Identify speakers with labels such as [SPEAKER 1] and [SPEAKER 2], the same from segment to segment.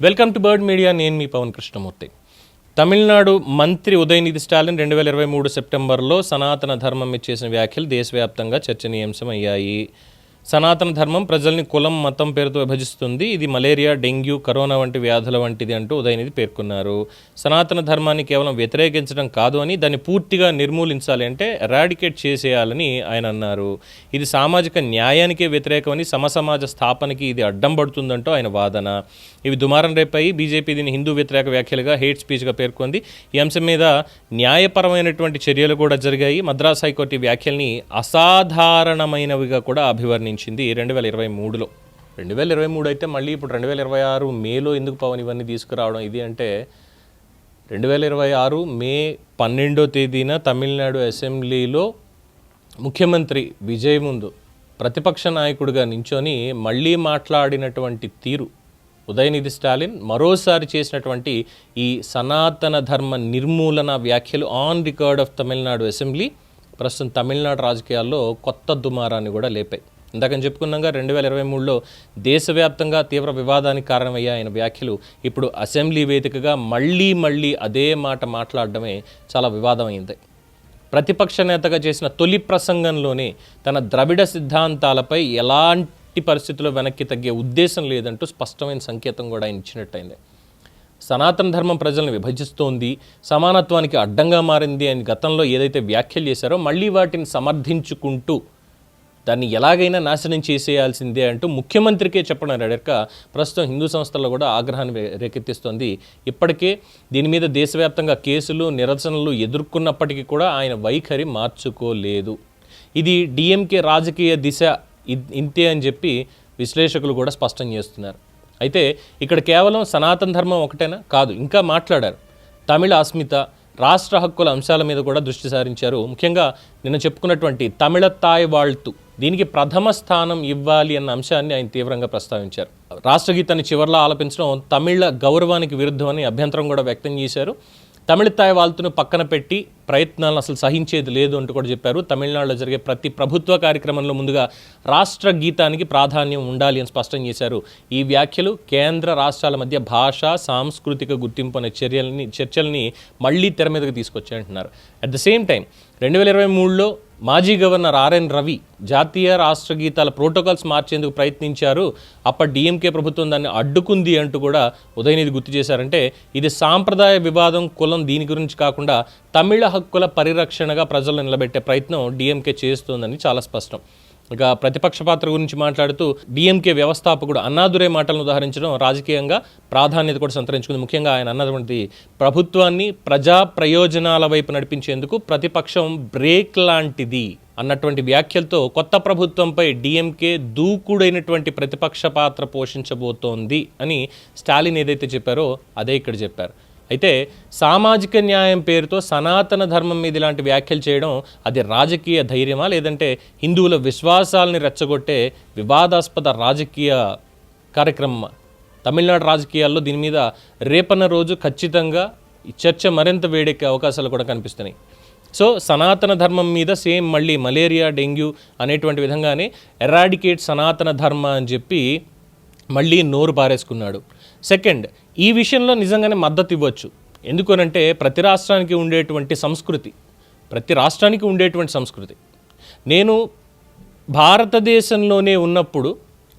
[SPEAKER 1] Welcome to bird media. నేను మీ పవన్ కృష్ణమూర్తి. తమిళనాడు మంత్రి ఉదయనిధి స్టాలిన్ 2023 సెప్టెంబర్లో సనాతన ధర్మం మీద చేసిన వ్యాఖ్యలు దేశవ్యాప్తంగా చర్చనీయాంశం అయ్యాయి. సనాతన ధర్మం ప్రజల్ని కులం మతం పేరుతో విభజిస్తుంది, ఇది మలేరియా, డెంగ్యూ, కరోనా వంటి వ్యాధుల వంటిది అంటూ ఉదయనిధి పేర్కొన్నారు. సనాతన ధర్మాన్ని కేవలం వ్యతిరేకించడం కాదు అని, దాన్ని పూర్తిగా నిర్మూలించాలి అంటే ఎరాడికేట్ చేసేయాలని ఆయన అన్నారు. ఇది సామాజిక న్యాయానికే వ్యతిరేకమని, సమసమాజ స్థాపనకి ఇది అడ్డం పడుతుందంటూ ఆయన వాదన. ఇవి దుమారం రేపాయి. బీజేపీ దీన్ని హిందూ వ్యతిరేక వ్యాఖ్యలుగా, హేట్ స్పీచ్గా పేర్కొంది. ఈ అంశం మీద న్యాయపరమైనటువంటి చర్యలు కూడా జరిగాయి. మద్రాస్ హైకోర్టు వ్యాఖ్యల్ని అసాధారణమైనవిగా కూడా అభివర్ణించింది 2023లో. 2023 అయితే మళ్ళీ ఇప్పుడు 2026 మేలో ఎందుకు పవన్ ఇవన్నీ తీసుకురావడం? ఇది అంటే 2026 మే 12వ తేదీన తమిళనాడు అసెంబ్లీలో ముఖ్యమంత్రి విజయ్ ముందు ప్రతిపక్ష నాయకుడిగా నించొని మళ్ళీ మాట్లాడినటువంటి తీరు, ఉదయనిధి స్టాలిన్ మరోసారి చేసినటువంటి ఈ సనాతన ధర్మ నిర్మూలన వ్యాఖ్యలు on record of Tamil Nadu assembly ప్రస్తుతం తమిళనాడు రాజకీయాల్లో కొత్త దుమారాన్ని కూడా లేపాయి. ఇందాకని చెప్పుకున్నాగా 2023లో దేశవ్యాప్తంగా తీవ్ర వివాదానికి కారణమయ్యే ఆయన వ్యాఖ్యలు ఇప్పుడు అసెంబ్లీ వేదికగా మళ్ళీ అదే మాట మాట్లాడడమే చాలా వివాదమైంది. ప్రతిపక్ష నేతగా చేసిన తొలి ప్రసంగంలోనే తన ద్రవిడ సిద్ధాంతాలపై ఎలాంటి పరిస్థితుల్లో వెనక్కి తగ్గే ఉద్దేశం లేదంటూ స్పష్టమైన సంకేతం కూడా ఆయన ఇచ్చినట్టయింది. సనాతన ధర్మం ప్రజలను విభజిస్తోంది, సమానత్వానికి అడ్డంగా మారింది అని గతంలో ఏదైతే వ్యాఖ్యలు చేశారో మళ్ళీ వాటిని సమర్థించుకుంటూ దాన్ని ఎలాగైనా నాశనం చేసేయాల్సిందే అంటూ ముఖ్యమంత్రికే చెప్పడం రెడెక్క ప్రస్తుతం హిందూ సంస్థల్లో కూడా ఆగ్రహాన్ని రేకెత్తిస్తోంది. ఇప్పటికే దీని మీద దేశవ్యాప్తంగా కేసులు, నిరసనలు ఎదుర్కొన్నప్పటికీ కూడా ఆయన వైఖరి మార్చుకోలేదు. ఇది డిఎంకే రాజకీయ దిశ ఇంతే అని చెప్పి విశ్లేషకులు కూడా స్పష్టం చేస్తున్నారు. అయితే ఇక్కడ కేవలం సనాతన ధర్మం ఒకటేనా? కాదు, ఇంకా మాట్లాడారు. తమిళ అస్మిత, రాష్ట్ర హక్కుల అంశాల మీద కూడా దృష్టి సారించారు. ముఖ్యంగా నిన్న చెప్పుకున్నటువంటి తమిళ తాయ్ వాళ్తు, దీనికి ప్రథమ స్థానం ఇవ్వాలి అన్న అంశాన్ని ఆయన తీవ్రంగా ప్రస్తావించారు. రాష్ట్రగీతాన్ని చివర్లో ఆలపించడం తమిళ గౌరవానికి విరుద్ధమని అభ్యంతరం కూడా వ్యక్తం చేశారు. తమిళ తాయ్ వాళ్తును పక్కన పెట్టి ప్రయత్నాలను అసలు సహించేది లేదు అంటూ కూడా చెప్పారు. తమిళనాడులో జరిగే ప్రతి ప్రభుత్వ కార్యక్రమంలో ముందుగా రాష్ట్ర గీతానికి ప్రాధాన్యం ఉండాలి అని స్పష్టం చేశారు. ఈ వ్యాఖ్యలు కేంద్ర రాష్ట్రాల మధ్య భాషా సాంస్కృతిక గుర్తింపు అనే చర్చల్ని మళ్ళీ తెర మీదకి తీసుకొచ్చాయంటున్నారు. అట్ ద సేమ్ టైం 2023లో మాజీ గవర్నర్ ఆర్ఎన్ రవి జాతీయ రాష్ట్ర గీతాల ప్రోటోకాల్స్ మార్చేందుకు ప్రయత్నించారు, అప్పటి డిఎంకే ప్రభుత్వం దాన్ని అడ్డుకుంది అంటూ కూడా ఉదయనిధి గుర్తు చేశారంటే ఇది సాంప్రదాయ వివాదం, కులం దీని గురించి కాకుండా తమిళ హక్కుల పరిరక్షణగా ప్రజలను నిలబెట్టే ప్రయత్నం డిఎంకే చేస్తోందని చాలా స్పష్టం. ఇక ప్రతిపక్ష పాత్ర గురించి మాట్లాడుతూ డిఎంకే వ్యవస్థాపకుడు అన్నాదురై మాటలను ఉదాహరించడం రాజకీయంగా ప్రాధాన్యత కూడా సంతరించుకుంది. ముఖ్యంగా ఆయన అన్నటువంటి ప్రభుత్వాన్ని ప్రజా ప్రయోజనాల వైపు నడిపించేందుకు ప్రతిపక్షం బ్రేక్ లాంటిది అన్నటువంటి వ్యాఖ్యలతో కొత్త ప్రభుత్వంపై డిఎంకే దూకుడైనటువంటి ప్రతిపక్ష పాత్ర పోషించబోతోంది అని స్టాలిన్ ఏదైతే చెప్పారో అదే ఇక్కడ చెప్పారు. అయితే సామాజిక న్యాయం పేరుతో సనాతన ధర్మం మీద ఇలాంటి వ్యాఖ్యలు చేయడం అది రాజకీయ ధైర్యమా, లేదంటే హిందువుల విశ్వాసాలని రెచ్చగొట్టే వివాదాస్పద రాజకీయ కార్యక్రమమా? తమిళనాడు రాజకీయాల్లో దీని మీద రేపన్న రోజు ఖచ్చితంగా ఈ చర్చ మరింత వేడెక్కే అవకాశాలు కూడా కనిపిస్తున్నాయి. సో సనాతన ధర్మం మీద సేమ్ మళ్ళీ మలేరియా, డెంగ్యూ అనేటువంటి విధంగానే ఎరాడికేట్ సనాతన ధర్మ అని చెప్పి మళ్ళీ నోరు పారేసుకున్నాడు. సెకండ్, ఈ విషయంలో నిజంగానే మద్దతు ఇవ్వచ్చు. ఎందుకనంటే ప్రతి రాష్ట్రానికి ఉండేటువంటి సంస్కృతి నేను భారతదేశంలోనే ఉన్నప్పుడు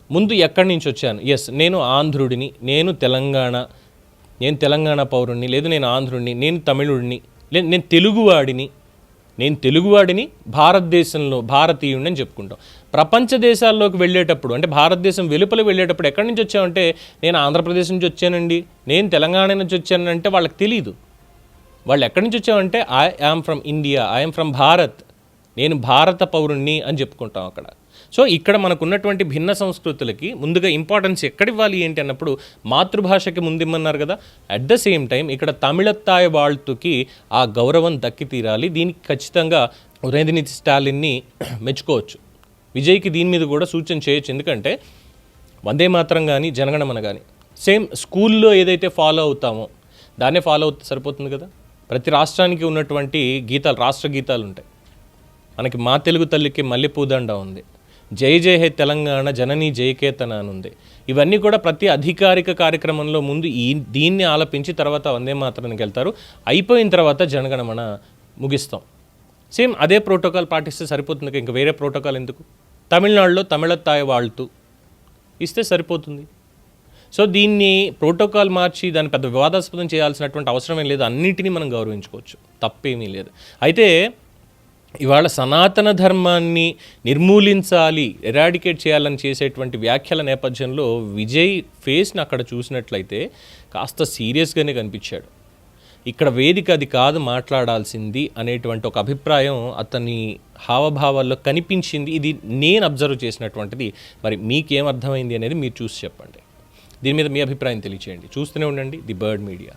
[SPEAKER 1] ముందు ఎక్కడి నుంచి వచ్చాను, ఎస్ నేను ఆంధ్రుడిని, నేను తెలంగాణ పౌరుడిని, లేదు నేను ఆంధ్రుడిని, నేను తమిళుడిని, లేదు నేను తెలుగువాడిని భారతదేశంలో భారతీయుడిని అని చెప్పుకుంటాం. ప్రపంచ దేశాల్లోకి వెళ్ళేటప్పుడు అంటే భారతదేశం వెలుపల వెళ్ళేటప్పుడు ఎక్కడి నుంచి వచ్చామంటే నేను ఆంధ్రప్రదేశ్ నుంచి వచ్చానండి, నేను తెలంగాణ నుంచి వచ్చానంటే వాళ్ళకి తెలియదు. వాళ్ళు ఎక్కడి నుంచి వచ్చామంటే I am from India, I am from Bharat, నేను భారత పౌరుణ్ణి అని చెప్పుకుంటాం అక్కడ. సో ఇక్కడ మనకున్నటువంటి భిన్న సంస్కృతులకి ముందుగా ఇంపార్టెన్స్ ఎక్కడివ్వాలి ఏంటి అన్నప్పుడు మాతృభాషకి ముందిమ్మన్నారు కదా. అట్ ద సేమ్ టైం ఇక్కడ తమిళ తాయ్ వాళ్తుకి ఆ గౌరవం దక్కి తీరాలి. దీనికి ఖచ్చితంగా ఉదయనిధి స్టాలిన్ని మెచ్చుకోవచ్చు. విజయ్కి దీని మీద కూడా సూచన చేయొచ్చు. ఎందుకంటే వందే మాతరం కానీ జనగణమన కానీ సేమ్ స్కూల్లో ఏదైతే ఫాలో అవుతామో దాన్నే ఫాలో అవుతే సరిపోతుంది కదా. ప్రతి రాష్ట్రానికి ఉన్నటువంటి గీతాలు, రాష్ట్ర గీతాలు ఉంటాయి. మనకి మా తెలుగు తల్లికి మల్లెపూదండ ఉంది, జై జై హే తెలంగాణ జననీ జయకేతన అని ఉంది. ఇవన్నీ కూడా ప్రతి అధికారిక కార్యక్రమంలో ముందు దీన్ని ఆలపించి తర్వాత వందే మాతరానికి వెళ్తారు. అయిపోయిన తర్వాత జనగణమన ముగిస్తాం. సేమ్ అదే ప్రోటోకాల్ పాటిస్తే సరిపోతుంది. ఇంకా వేరే ప్రోటోకాల్ ఎందుకు? తమిళనాడులో తమిళతాయి వాళ్తూ ఇస్తే సరిపోతుంది. సో దీన్ని ప్రోటోకాల్ మార్చి దాన్ని పెద్ద వివాదాస్పదం చేయాల్సినటువంటి అవసరం ఏం లేదు. అన్నిటినీ మనం గౌరవించుకోవచ్చు, తప్పేమీ లేదు. అయితే ఇవాళ సనాతన ధర్మాన్ని నిర్మూలించాలి, ఎరాడికేట్ చేయాలని చేసేటువంటి వ్యాఖ్యల నేపథ్యంలో విజయ్ ఫేస్ని అక్కడ చూసినట్లయితే కాస్త సీరియస్గానే కనిపించాడు. ఇక్కడ వేదిక అది కాదు మాట్లాడాల్సింది అనేటువంటి ఒక అభిప్రాయం అతని హావభావాల్లో కనిపించింది. ఇది నేను అబ్జర్వ్ చేసినటువంటిది. మరి మీకేం అర్థమైంది అనేది మీరు చూసి చెప్పండి. దీని మీద మీ అభిప్రాయం తెలియచేయండి. చూస్తూనే ఉండండి ది బర్డ్ మీడియా.